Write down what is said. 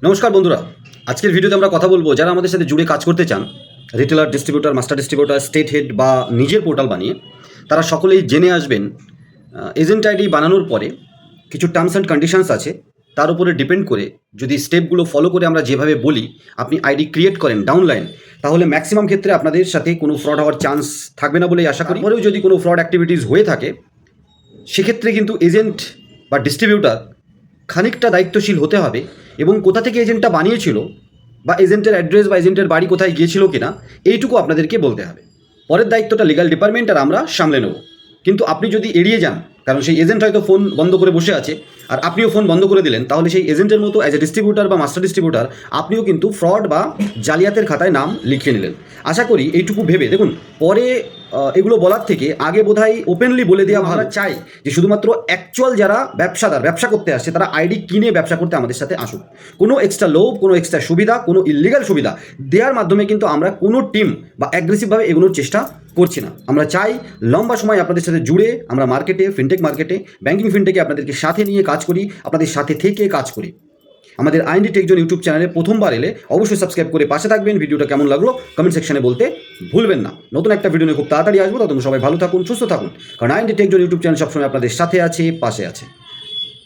নমস্কার বন্ধুরা, আজকের ভিডিওতে আমরা কথা বলবো যারা আমাদের সাথে জুড়ে কাজ করতে চান, retailer, distributor, master distributor, state head বা নিজের পোর্টাল বানিয়ে, তারা সকলেই জেনে আসবেন এজেন্ট আইডি বানানোর পরে কিছু টার্মস অ্যান্ড কন্ডিশনস আছে। তার উপরে ডিপেন্ড করে যদি স্টেপগুলো ফলো করে আমরা যেভাবে বলি আপনি আইডি ক্রিয়েট করেন ডাউনলাইন, তাহলে ম্যাক্সিমাম ক্ষেত্রে আপনাদের সাথে কোনো ফ্রড হওয়ার চান্স থাকবে না বলেই আশা করি। পরেও যদি কোনো ফ্রড অ্যাক্টিভিটিস হয়ে থাকে, সেক্ষেত্রে কিন্তু এজেন্ট বা ডিস্ট্রিবিউটার খানিকটা দায়িত্বশীল হতে হবে এবং কোথা থেকে এজেন্টটা বানিয়েছিল বা এজেন্টের অ্যাড্রেস বা এজেন্টের বাড়ি কোথায় গিয়েছিল কিনা এইটুকু আপনাদেরকে বলতে হবে। পরের দায়িত্বটা লিগ্যাল ডিপার্টমেন্ট আর আমরা সামলে নেব। কিন্তু আপনি যদি এড়িয়ে যান, কারণ সেই এজেন্ট হয়তো ফোন বন্ধ করে বসে আছে আর আপনিও ফোন বন্ধ করে দিলেন, তাহলে সেই এজেন্টের মতো অ্যাজ এ ডিস্ট্রিবিউটার বা মাস্টার ডিস্ট্রিবিউটার আপনিও কিন্তু ফ্রড বা জালিয়াতের খাতায় নাম লিখিয়ে নিলেন। আশা করি এইটুকু ভেবে দেখুন, পরে এগুলো বলার থেকে আগে বোধহয় ওপেনলি বলে দেওয়া ভালো। চাই যে শুধুমাত্র অ্যাকচুয়াল যারা ব্যবসা করতে আসছে তারা আইডি কিনে ব্যবসা করতে আমাদের সাথে আসুক। কোনো এক্সট্রা লোভ, কোনো এক্সট্রা সুবিধা, কোনো ইলিগাল সুবিধা দেওয়ার মাধ্যমে কিন্তু আমরা কোনো টিম বা অ্যাগ্রেসিভভাবে এগোনোর চেষ্টা করছি না। আমরা চাই লম্বা সময় আপনাদের সাথে জুড়ে আমরা মার্কেটে, ফিনটেক মার্কেটে, ব্যাংকিং ফিনটেকে আপনাদেরকে সাথে নিয়ে কাজ করি, আপনাদের সাথে থেকে কাজ করি। আমাদের আইএনডি টেক জোন ইউটিউব চ্যানেলে প্রথমবার এলে অবশ্যই সাবস্ক্রাইব করে পাশে থাকবেন। ভিডিওটা কেমন লাগলো কমেন্ট সেকশনে বলতে ভুলবেন না। নতুন একটা ভিডিও নিয়ে খুব তাড়াতাড়ি আসবো, ততক্ষণ সবাই ভালো থাকুন, সুস্থ থাকুন, কারণ IND tech zone YouTube channel সবসময় আপনাদের সাথে আছে, পাশে আছে।